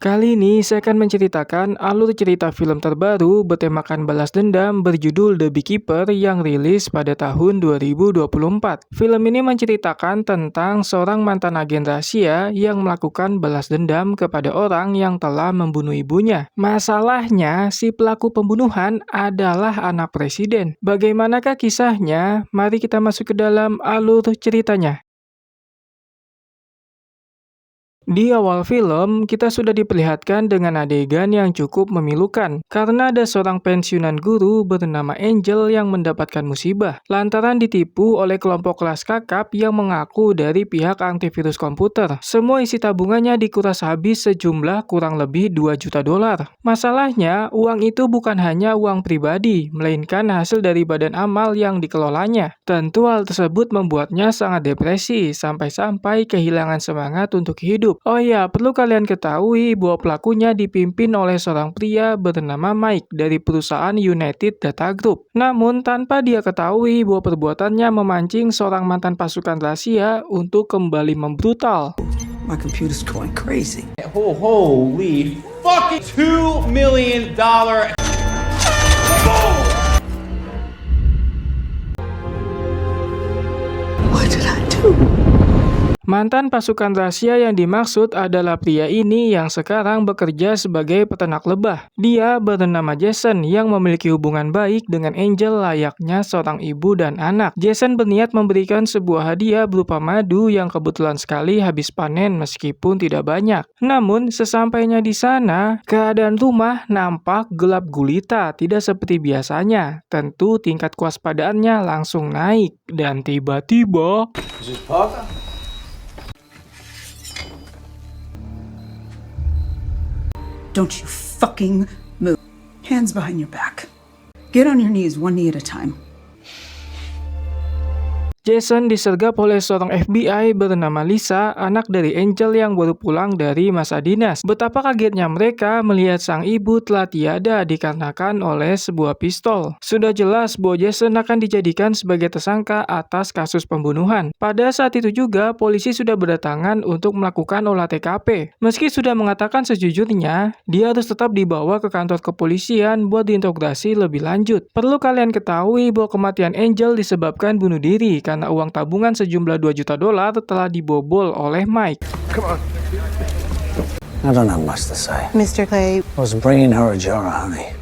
Kali ini saya akan menceritakan alur cerita film terbaru bertemakan balas dendam berjudul The Beekeeper yang rilis pada tahun 2024. Film ini menceritakan tentang seorang mantan agen rahasia yang melakukan balas dendam kepada orang yang telah membunuh ibunya. Masalahnya, si pelaku pembunuhan adalah anak presiden. Bagaimanakah kisahnya? Mari kita masuk ke dalam alur ceritanya. Di awal film, kita sudah diperlihatkan dengan adegan yang cukup memilukan karena ada seorang pensiunan guru bernama Angel yang mendapatkan musibah lantaran ditipu oleh kelompok kelas kakap yang mengaku dari pihak antivirus komputer. Semua isi tabungannya dikuras habis sejumlah kurang lebih 2 juta dolar. Masalahnya, uang itu bukan hanya uang pribadi, melainkan hasil dari badan amal yang dikelolanya. Tentu hal tersebut membuatnya sangat depresi sampai-sampai kehilangan semangat untuk hidup. Oh ya, perlu kalian ketahui bahwa pelakunya dipimpin oleh seorang pria bernama Mike dari perusahaan United Data Group. Namun, tanpa dia ketahui bahwa perbuatannya memancing seorang mantan pasukan rahasia untuk kembali membrutal. My computer's going crazy. Holy fucking $2 million. What did I do? Mantan pasukan rahasia yang dimaksud adalah pria ini yang sekarang bekerja sebagai peternak lebah. Dia bernama Jason yang memiliki hubungan baik dengan Angel layaknya seorang ibu dan anak. Jason berniat memberikan sebuah hadiah berupa madu yang kebetulan sekali habis panen meskipun tidak banyak. Namun, sesampainya di sana, keadaan rumah nampak gelap gulita, tidak seperti biasanya. Tentu tingkat kewaspadaannya langsung naik. Dan tiba-tiba... Is this Parker? Don't you fucking move. Hands behind your back. Get on your knees, one knee at a time. Jason disergap oleh seorang FBI bernama Lisa, anak dari Angel yang baru pulang dari masa dinas. Betapa kagetnya mereka melihat sang ibu telah tiada dikarenakan oleh sebuah pistol. Sudah jelas bahwa Jason akan dijadikan sebagai tersangka atas kasus pembunuhan. Pada saat itu juga, polisi sudah berdatangan untuk melakukan olah TKP. Meski sudah mengatakan sejujurnya, dia harus tetap dibawa ke kantor kepolisian buat diinterogasi lebih lanjut. Perlu kalian ketahui bahwa kematian Angel disebabkan bunuh diri karena uang tabungan sejumlah 2 juta dolar telah dibobol oleh Mike. Come on. I don't have much to say. Mr. Clay, I was bringing her a jar of honey.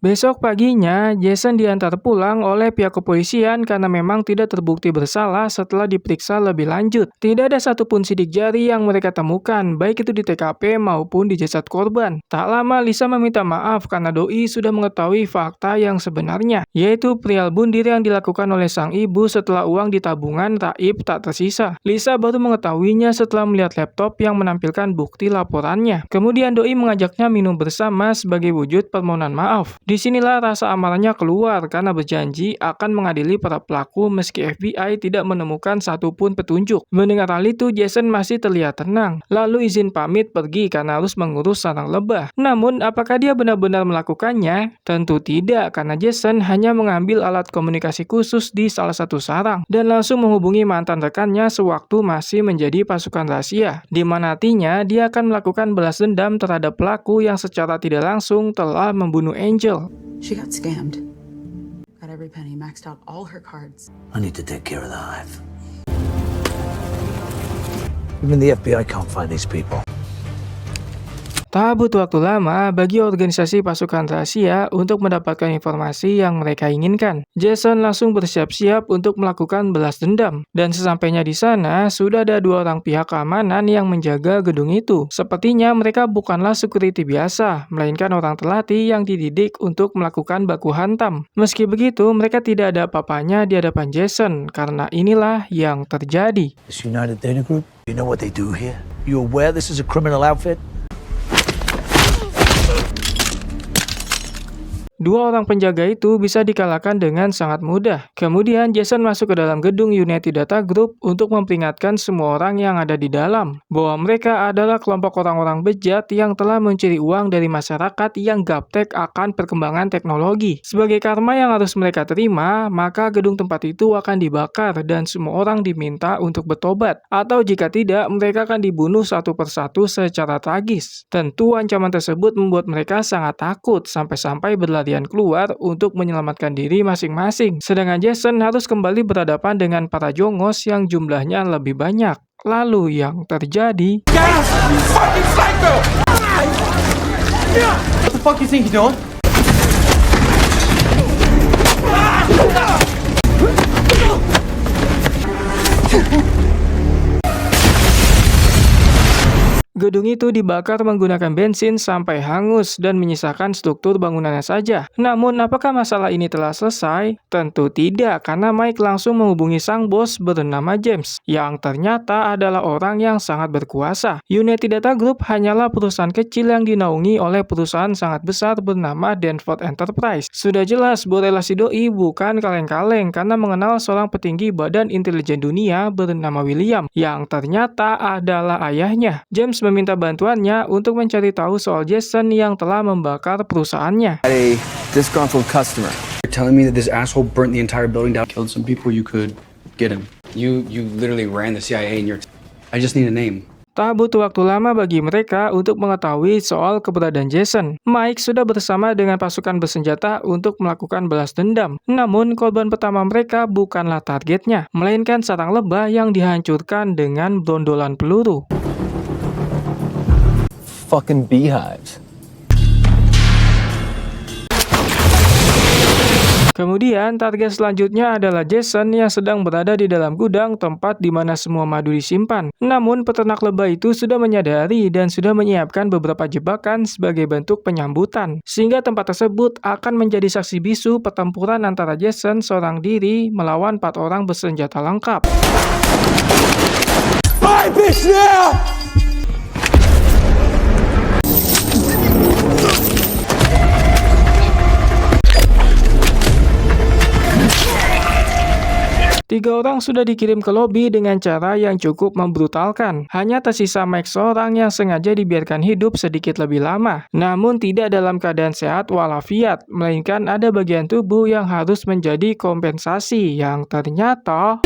Besok paginya, Jason diantar pulang oleh pihak kepolisian karena memang tidak terbukti bersalah setelah diperiksa lebih lanjut. Tidak ada satupun sidik jari yang mereka temukan, baik itu di TKP maupun di jasad korban. Tak lama, Lisa meminta maaf karena doi sudah mengetahui fakta yang sebenarnya, yaitu perihal bunuh diri yang dilakukan oleh sang ibu setelah uang di tabungan raib tak tersisa. Lisa baru mengetahuinya setelah melihat laptop yang menampilkan bukti laporannya. Kemudian doi mengajaknya minum bersama sebagai wujud permohonan maaf. Disinilah rasa amarahnya keluar karena berjanji akan mengadili para pelaku meski FBI tidak menemukan satupun petunjuk. Mendengar hal itu, Jason masih terlihat tenang, lalu izin pamit pergi karena harus mengurus sarang lebah. Namun, apakah dia benar-benar melakukannya? Tentu tidak, karena Jason hanya mengambil alat komunikasi khusus di salah satu sarang dan langsung menghubungi mantan rekannya sewaktu masih menjadi pasukan rahasia, di mana artinya dia akan melakukan balas dendam terhadap pelaku yang secara tidak langsung telah membunuh Angel. She got scammed. Got every penny, maxed out all her cards. I need to take care of the hive. Even the FBI can't find these people. Tak butuh waktu lama bagi organisasi pasukan rahasia untuk mendapatkan informasi yang mereka inginkan. Jason langsung bersiap-siap untuk melakukan balas dendam. Dan sesampainya di sana, sudah ada 2 orang pihak keamanan yang menjaga gedung itu. Sepertinya mereka bukanlah security biasa, melainkan orang terlatih yang dididik untuk melakukan baku hantam. Meski begitu, mereka tidak ada apa-apanya di hadapan Jason, karena inilah yang terjadi. This United Data Group, you know what they do here? You aware this is a criminal outfit? Dua orang penjaga itu bisa dikalahkan dengan sangat mudah. Kemudian Jason masuk ke dalam gedung United Data Group untuk memperingatkan semua orang yang ada di dalam bahwa mereka adalah kelompok orang-orang bejat yang telah mencuri uang dari masyarakat yang gaptek akan perkembangan teknologi. Sebagai karma yang harus mereka terima, maka gedung tempat itu akan dibakar dan semua orang diminta untuk bertobat. Atau jika tidak, mereka akan dibunuh satu persatu secara tragis. Tentu ancaman tersebut membuat mereka sangat takut sampai-sampai berlarian keluar untuk menyelamatkan diri masing-masing. Sedangkan Jason harus kembali berhadapan dengan para jongos yang jumlahnya lebih banyak. Lalu yang terjadi... Gas! You fucking psycho! What the fuck you think you're doing? Gedung itu dibakar menggunakan bensin sampai hangus dan menyisakan struktur bangunannya saja. Namun, apakah masalah ini telah selesai? Tentu tidak, karena Mike langsung menghubungi sang bos bernama James, yang ternyata adalah orang yang sangat berkuasa. United Data Group hanyalah perusahaan kecil yang dinaungi oleh perusahaan sangat besar bernama Danforth Enterprise. Sudah jelas bahwa relasi doi bukan kaleng-kaleng karena mengenal seorang petinggi badan intelijen dunia bernama William, yang ternyata adalah ayahnya. James meminta bantuannya untuk mencari tahu soal Jason yang telah membakar perusahaannya. A disgruntled customer. You're telling me that this asshole burnt the entire building down, killed some people. You could get him. You literally ran the CIA in your. I just need a name. Tak butuh waktu lama bagi mereka untuk mengetahui soal keberadaan Jason. Mike sudah bersama dengan pasukan bersenjata untuk melakukan balas dendam. Namun, korban pertama mereka bukanlah targetnya, melainkan sarang lebah yang dihancurkan dengan brondolan peluru. Fucking beehives. Kemudian, target selanjutnya adalah Jason yang sedang berada di dalam gudang tempat di mana semua madu disimpan. Namun, peternak lebah itu sudah menyadari dan sudah menyiapkan beberapa jebakan sebagai bentuk penyambutan. Sehingga tempat tersebut akan menjadi saksi bisu pertempuran antara Jason seorang diri melawan 4 orang bersenjata lengkap. Bye, bitch, now! Tiga orang sudah dikirim ke lobi dengan cara yang cukup membrutalkan. Hanya tersisa Mike seorang yang sengaja dibiarkan hidup sedikit lebih lama. Namun tidak dalam keadaan sehat walafiat, melainkan ada bagian tubuh yang harus menjadi kompensasi yang ternyata...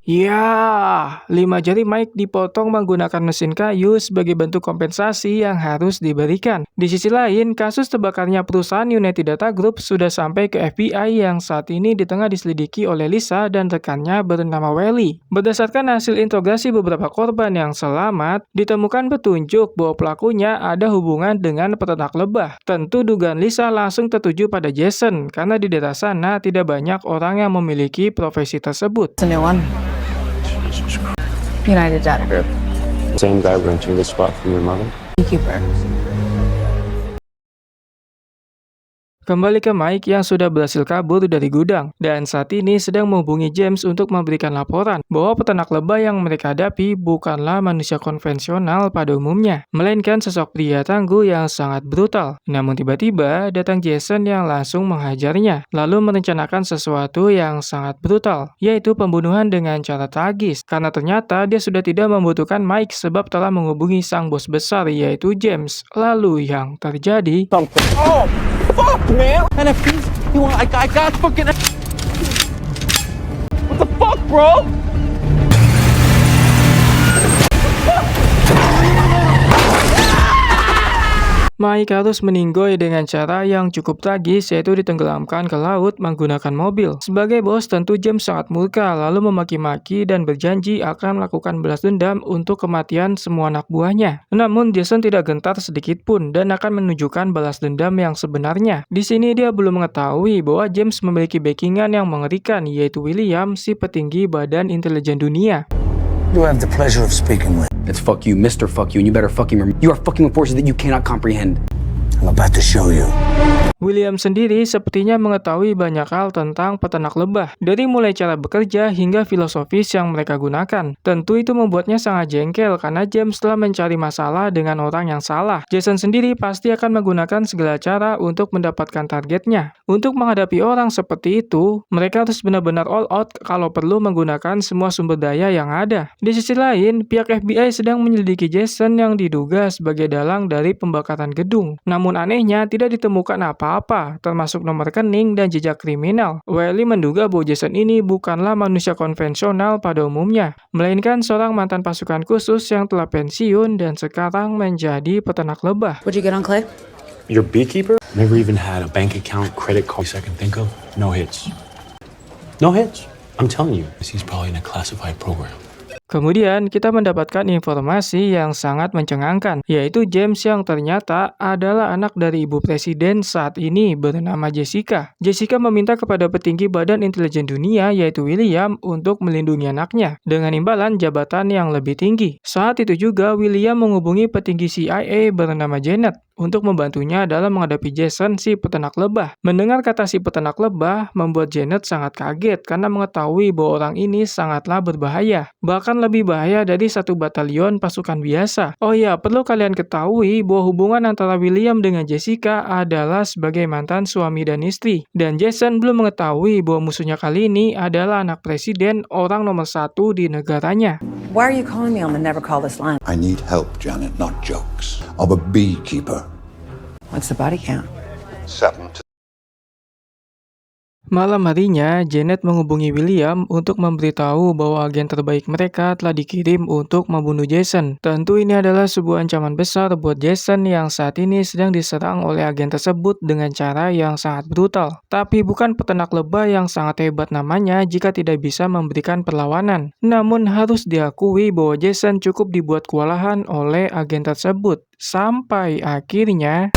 Ya, 5 jari Mike dipotong menggunakan mesin kayu sebagai bentuk kompensasi yang harus diberikan. Di sisi lain, kasus terbakarnya perusahaan United Data Group sudah sampai ke FBI yang saat ini di tengah diselidiki oleh Lisa dan rekannya bernama Welly. Berdasarkan hasil interogasi beberapa korban yang selamat, ditemukan petunjuk bahwa pelakunya ada hubungan dengan peternak lebah. Tentu dugaan Lisa langsung tertuju pada Jason, karena di daerah sana tidak banyak orang yang memiliki profesi tersebut. It's a new one. United Data Group. Same guy renting the spot from your mother? Beekeeper. Kembali ke Mike yang sudah berhasil kabur dari gudang dan saat ini sedang menghubungi James untuk memberikan laporan bahwa peternak lebah yang mereka hadapi bukanlah manusia konvensional pada umumnya, melainkan sosok pria tangguh yang sangat brutal. Namun tiba-tiba datang Jason yang langsung menghajarnya, lalu merencanakan sesuatu yang sangat brutal, yaitu pembunuhan dengan cara tragis, karena ternyata dia sudah tidak membutuhkan Mike sebab telah menghubungi sang bos besar yaitu James. Lalu yang terjadi... Oh, fuck, man! NFTs? You want? I got fucking. What the fuck, bro? Mike harus meninggoy dengan cara yang cukup tragis, yaitu ditenggelamkan ke laut menggunakan mobil. Sebagai bos, tentu James sangat murka, lalu memaki-maki dan berjanji akan melakukan balas dendam untuk kematian semua anak buahnya. Namun, Jason tidak gentar sedikit pun dan akan menunjukkan balas dendam yang sebenarnya. Di sini dia belum mengetahui bahwa James memiliki backingan yang mengerikan, yaitu William, si petinggi badan intelijen dunia. You have the pleasure of speaking with. It's fuck you, Mr. Fuck you, and you better fucking remember. You are fucking with forces that you cannot comprehend. I'm about to show you. William sendiri sepertinya mengetahui banyak hal tentang peternak lebah, dari mulai cara bekerja hingga filosofis yang mereka gunakan. Tentu itu membuatnya sangat jengkel karena James telah mencari masalah dengan orang yang salah. Jason sendiri pasti akan menggunakan segala cara untuk mendapatkan targetnya. Untuk menghadapi orang seperti itu, mereka harus benar-benar all out kalau perlu menggunakan semua sumber daya yang ada. Di sisi lain, pihak FBI sedang menyelidiki Jason yang diduga sebagai dalang dari pembakaran gedung. Namun anehnya tidak ditemukan apa-apa, termasuk nomor rekening dan jejak kriminal. Wiley menduga bahwa Jason ini bukanlah manusia konvensional pada umumnya, melainkan seorang mantan pasukan khusus yang telah pensiun dan sekarang menjadi peternak lebah. What'd you get on Clay? Your beekeeper? Never even had a bank account, credit card I can think of. No hits. No hits. I'm telling you, he's probably in a classified program. Kemudian kita mendapatkan informasi yang sangat mencengangkan, yaitu James yang ternyata adalah anak dari ibu presiden saat ini bernama Jessica. Jessica meminta kepada petinggi Badan Intelijen Dunia yaitu William untuk melindungi anaknya dengan imbalan jabatan yang lebih tinggi. Saat itu juga William menghubungi petinggi CIA bernama Janet untuk membantunya dalam menghadapi Jason si peternak lebah. Mendengar kata si peternak lebah membuat Janet sangat kaget karena mengetahui bahwa orang ini sangatlah berbahaya. Bahkan lebih bahaya dari satu batalion pasukan biasa. Oh ya, perlu kalian ketahui bahwa hubungan antara William dengan Jessica adalah sebagai mantan suami dan istri. Dan Jason belum mengetahui bahwa musuhnya kali ini adalah anak presiden, orang nomor 1 di negaranya. Why are you calling me on the never call this line? I need help, Janet, not jokes. I'm a beekeeper. What's the body count? 7 to Malam harinya, Janet menghubungi William untuk memberitahu bahwa agen terbaik mereka telah dikirim untuk membunuh Jason. Tentu ini adalah sebuah ancaman besar buat Jason yang saat ini sedang diserang oleh agen tersebut dengan cara yang sangat brutal. Tapi bukan peternak lebah yang sangat hebat namanya jika tidak bisa memberikan perlawanan. Namun harus diakui bahwa Jason cukup dibuat kewalahan oleh agen tersebut. Sampai akhirnya...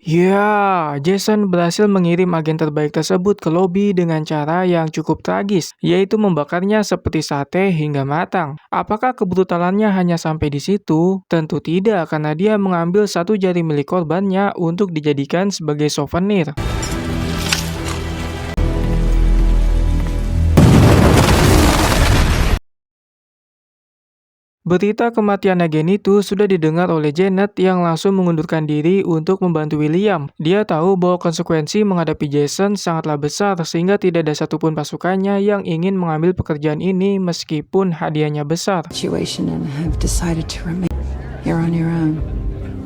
Ya, Jason berhasil mengirim agen terbaik tersebut ke lobi dengan cara yang cukup tragis, yaitu membakarnya seperti sate hingga matang. Apakah kebrutalannya hanya sampai di situ? Tentu tidak, karena dia mengambil satu jari milik korbannya untuk dijadikan sebagai souvenir. Berita kematian agen itu sudah didengar oleh Janet yang langsung mengundurkan diri untuk membantu William. Dia tahu bahwa konsekuensi menghadapi Jason sangatlah besar sehingga tidak ada satupun pasukannya yang ingin mengambil pekerjaan ini meskipun hadiahnya besar. Situation and have decided to remain. You're on your own.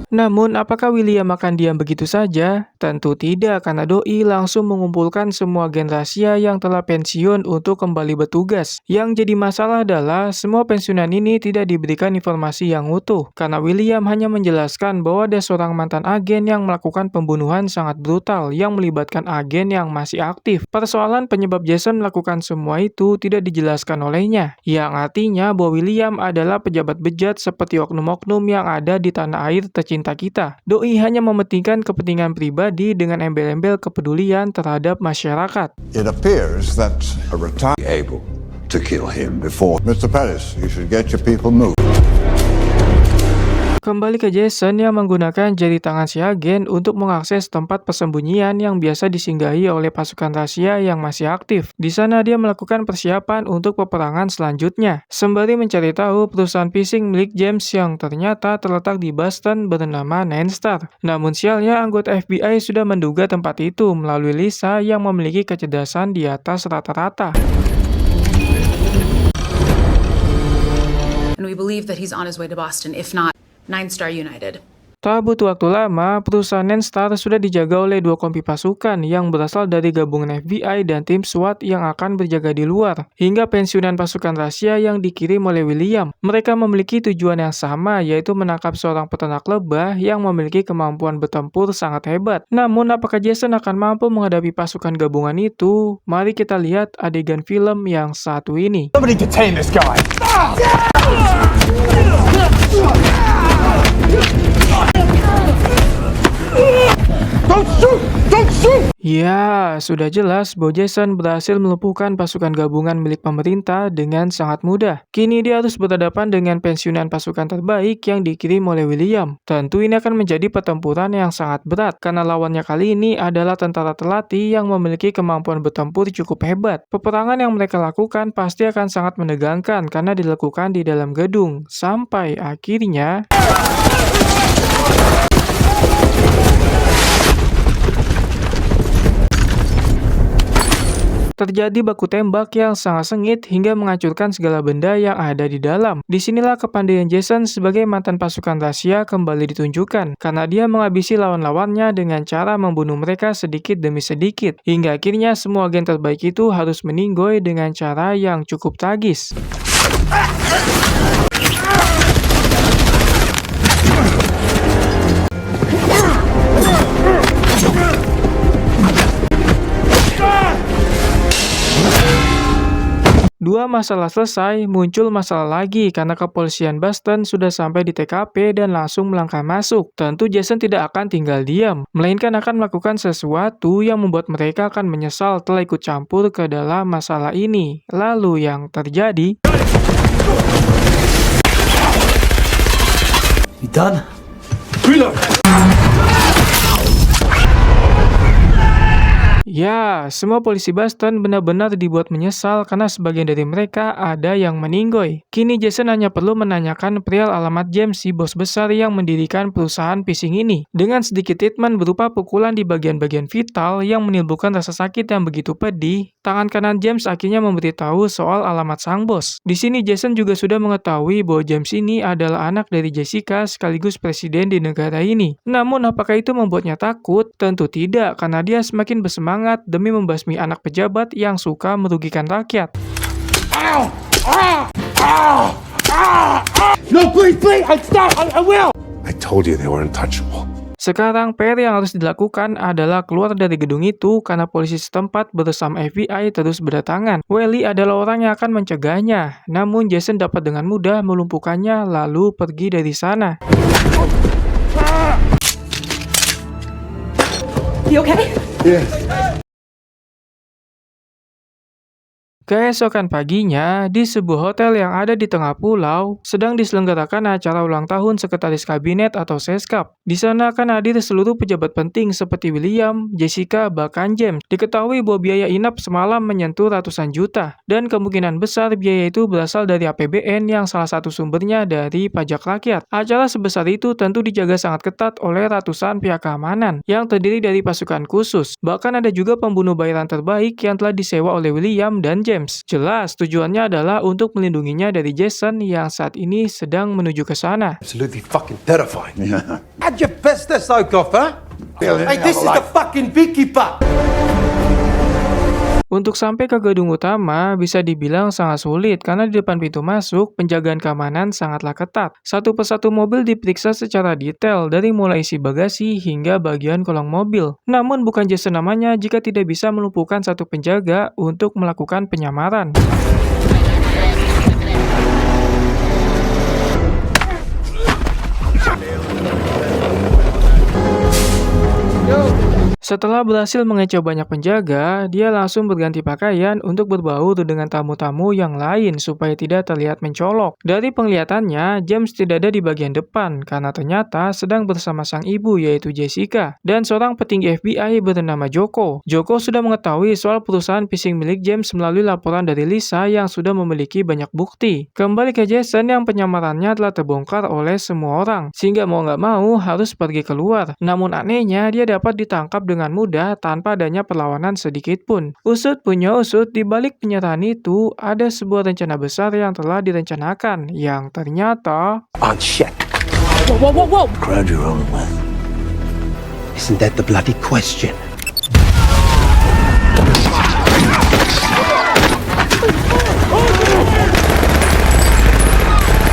Namun, apakah William akan diam begitu saja? Tentu tidak, karena Doi langsung mengumpulkan semua agen rahasia yang telah pensiun untuk kembali bertugas. Yang jadi masalah adalah semua pensiunan ini tidak diberikan informasi yang utuh, karena William hanya menjelaskan bahwa ada seorang mantan agen yang melakukan pembunuhan sangat brutal yang melibatkan agen yang masih aktif. Persoalan penyebab Jason melakukan semua itu tidak dijelaskan olehnya, yang artinya bahwa William adalah pejabat bejat seperti oknum-oknum yang ada di tanah air tercinta kita. Doi hanya mementingkan kepentingan pribadi dengan embel-embel kepedulian terhadap masyarakat. It appears that a retired able to kill him before. Mr. Paris, you should get your people moved. Kembali ke Jason yang menggunakan jari tangan si agen untuk mengakses tempat persembunyian yang biasa disinggahi oleh pasukan rahasia yang masih aktif. Di sana dia melakukan persiapan untuk peperangan selanjutnya, sembari mencari tahu perusahaan phishing milik James yang ternyata terletak di Boston bernama Nine Star. Namun sialnya anggota FBI sudah menduga tempat itu melalui Lisa yang memiliki kecerdasan di atas rata-rata. And we believe that he's on his way to Boston, if not Nine Star United. Tak butuh waktu lama, perusahaan Nenstar sudah dijaga oleh 2 kompi pasukan yang berasal dari gabungan FBI dan tim SWAT yang akan berjaga di luar, hingga pensiunan pasukan rahasia yang dikirim oleh William. Mereka memiliki tujuan yang sama, yaitu menangkap seorang peternak lebah yang memiliki kemampuan bertempur sangat hebat. Namun, apakah Jason akan mampu menghadapi pasukan gabungan itu? Mari kita lihat adegan film yang satu ini. Somebody detain this guy. Don't shoot! Don't shoot! Ya, sudah jelas bahwa Jason berhasil melumpuhkan pasukan gabungan milik pemerintah dengan sangat mudah. Kini dia harus berhadapan dengan pensiunan pasukan terbaik yang dikirim oleh William. Tentu ini akan menjadi pertempuran yang sangat berat, karena lawannya kali ini adalah tentara terlatih yang memiliki kemampuan bertempur cukup hebat. Peperangan yang mereka lakukan pasti akan sangat menegangkan karena dilakukan di dalam gedung. Sampai akhirnya... terjadi baku tembak yang sangat sengit hingga menghancurkan segala benda yang ada di dalam. Disinilah kepandaian Jason sebagai mantan pasukan rahasia kembali ditunjukkan, karena dia menghabisi lawan-lawannya dengan cara membunuh mereka sedikit demi sedikit, hingga akhirnya semua agen terbaik itu harus meninggoy dengan cara yang cukup tragis. Dua masalah selesai, muncul masalah lagi karena kepolisian Boston sudah sampai di TKP dan langsung melangkah masuk. Tentu Jason tidak akan tinggal diam, melainkan akan melakukan sesuatu yang membuat mereka akan menyesal telah ikut campur ke dalam masalah ini. Lalu yang terjadi... You done? Reload! Ya, semua polisi Boston benar-benar dibuat menyesal karena sebagian dari mereka ada yang meninggoy. Kini Jason hanya perlu menanyakan perihal alamat James, si bos besar yang mendirikan perusahaan phishing ini. Dengan sedikit treatment berupa pukulan di bagian-bagian vital yang menimbulkan rasa sakit yang begitu pedih, tangan kanan James akhirnya memberitahu soal alamat sang bos. Di sini Jason juga sudah mengetahui bahwa James ini adalah anak dari Jessica sekaligus presiden di negara ini. Namun apakah itu membuatnya takut? Tentu tidak, karena dia semakin bersemangat demi membasmi anak pejabat yang suka merugikan rakyat. No, please! Stop! I will! I told you they were untouchable. Sekarang PR yang harus dilakukan adalah keluar dari gedung itu karena polisi setempat bersama FBI terus berdatangan. Welly adalah orang yang akan mencegahnya, namun Jason dapat dengan mudah melumpuhkannya lalu pergi dari sana. You okay? Keesokan paginya, di sebuah hotel yang ada di tengah pulau, sedang diselenggarakan acara ulang tahun Sekretaris Kabinet atau Seskap. Di sana akan hadir seluruh pejabat penting seperti William, Jessica, bahkan James. Diketahui bahwa biaya inap semalam menyentuh ratusan juta, dan kemungkinan besar biaya itu berasal dari APBN yang salah satu sumbernya dari pajak rakyat. Acara sebesar itu tentu dijaga sangat ketat oleh ratusan pihak keamanan, yang terdiri dari pasukan khusus. Bahkan ada juga pembunuh bayaran terbaik yang telah disewa oleh William dan James. Jelas tujuannya adalah untuk melindunginya dari Jason yang saat ini sedang menuju ke sana. Absolutely fucking terrifying. Yeah. How'd you best this out, huh? Hey, this is the fucking beekeeper! Untuk sampai ke gedung utama bisa dibilang sangat sulit karena di depan pintu masuk penjagaan keamanan sangatlah ketat. Satu persatu mobil diperiksa secara detail dari mulai isi bagasi hingga bagian kolong mobil. Namun bukan Jason namanya jika tidak bisa melumpuhkan satu penjaga untuk melakukan penyamaran. Setelah berhasil mengecoh banyak penjaga, dia langsung berganti pakaian untuk berbaur dengan tamu-tamu yang lain supaya tidak terlihat mencolok. Dari penglihatannya, James tidak ada di bagian depan karena ternyata sedang bersama sang ibu yaitu Jessica dan seorang petinggi FBI bernama Joko. Joko sudah mengetahui soal perusahaan phishing milik James melalui laporan dari Lisa yang sudah memiliki banyak bukti. Kembali ke Jason yang penyamarannya telah terbongkar oleh semua orang, sehingga mau nggak mau harus pergi keluar. Namun anehnya dia dapat ditangkap dengan mudah tanpa adanya perlawanan sedikit pun. Usut punya usut, di balik penyerahan itu ada sebuah rencana besar yang telah direncanakan yang ternyata... On shit. Whoa, whoa, whoa! Crowd you're rolling with. Isn't that the bloody question?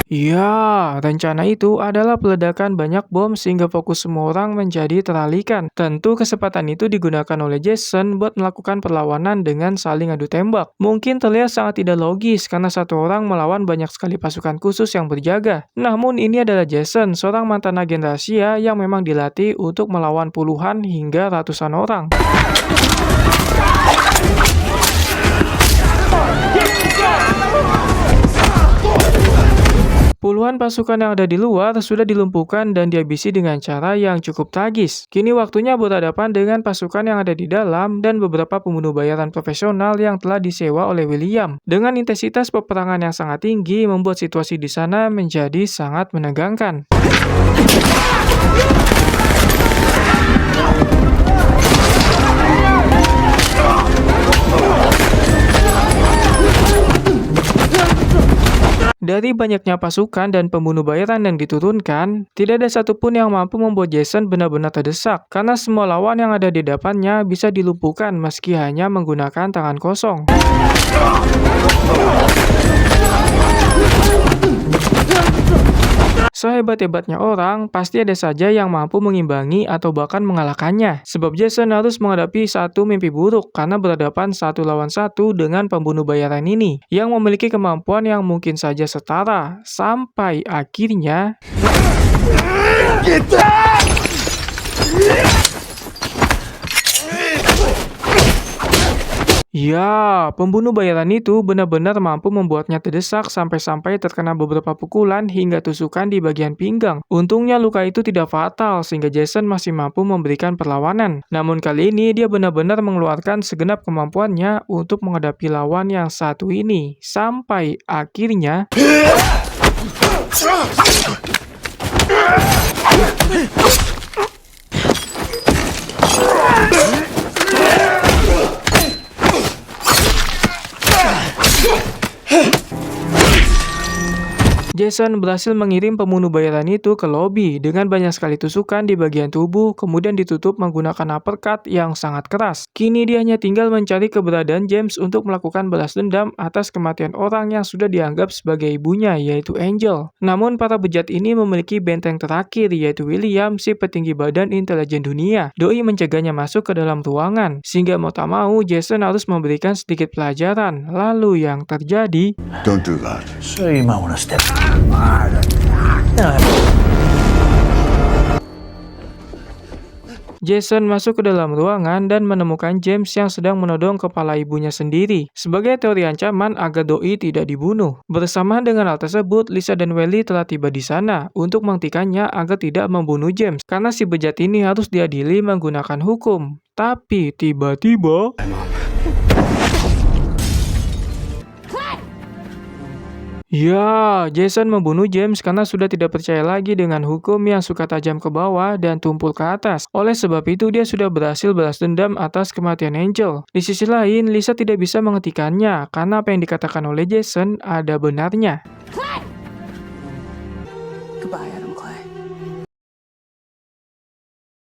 Ya, rencana itu adalah peledakan banyak bom sehingga fokus semua orang menjadi teralihkan. Tentu kesempatan itu digunakan oleh Jason buat melakukan perlawanan dengan saling adu tembak. Mungkin terlihat sangat tidak logis karena satu orang melawan banyak sekali pasukan khusus yang berjaga. Namun ini adalah Jason, seorang mantan agen rahasia yang memang dilatih untuk melawan puluhan hingga ratusan orang. Puluhan pasukan yang ada di luar sudah dilumpuhkan dan dihabisi dengan cara yang cukup tragis. Kini waktunya berhadapan dengan pasukan yang ada di dalam dan beberapa pembunuh bayaran profesional yang telah disewa oleh William. Dengan intensitas peperangan yang sangat tinggi, membuat situasi di sana menjadi sangat menegangkan. Dari banyaknya pasukan dan pembunuh bayaran yang diturunkan, tidak ada satupun yang mampu membuat Jason benar-benar terdesak, karena semua lawan yang ada di depannya bisa dilumpuhkan meski hanya menggunakan tangan kosong. Sehebat-hebatnya orang, pasti ada saja yang mampu mengimbangi atau bahkan mengalahkannya. Sebab Jason harus menghadapi satu mimpi buruk karena berhadapan satu lawan satu dengan pembunuh bayaran ini, yang memiliki kemampuan yang mungkin saja setara, sampai akhirnya... Ya, pembunuh bayaran itu benar-benar mampu membuatnya terdesak sampai-sampai terkena beberapa pukulan hingga tusukan di bagian pinggang. Untungnya luka itu tidak fatal sehingga Jason masih mampu memberikan perlawanan. Namun kali ini dia benar-benar mengeluarkan segenap kemampuannya untuk menghadapi lawan yang satu ini. Sampai akhirnya... Jason berhasil mengirim pembunuh bayaran itu ke lobi dengan banyak sekali tusukan di bagian tubuh, kemudian ditutup menggunakan uppercut yang sangat keras. Kini dia hanya tinggal mencari keberadaan James untuk melakukan balas dendam atas kematian orang yang sudah dianggap sebagai ibunya, yaitu Angel. Namun para bejat ini memiliki benteng terakhir, yaitu William, si petinggi badan intelijen dunia. Doi mencegahnya masuk ke dalam ruangan, sehingga mau tak mau Jason harus memberikan sedikit pelajaran. Lalu yang terjadi... Don't do that. So you might want to step. Jason masuk ke dalam ruangan dan menemukan James yang sedang menodong kepala ibunya sendiri. Sebagai teori ancaman agar Doi tidak dibunuh. Bersamaan dengan hal tersebut, Lisa dan Welly telah tiba di sana untuk menghentikannya agar tidak membunuh James, karena si bejat ini harus diadili menggunakan hukum. Tapi tiba-tiba... Ya, Jason membunuh James karena sudah tidak percaya lagi dengan hukum yang suka tajam ke bawah dan tumpul ke atas. Oleh sebab itu, dia sudah berhasil balas dendam atas kematian Angel. Di sisi lain, Lisa tidak bisa menghentikannya karena apa yang dikatakan oleh Jason ada benarnya.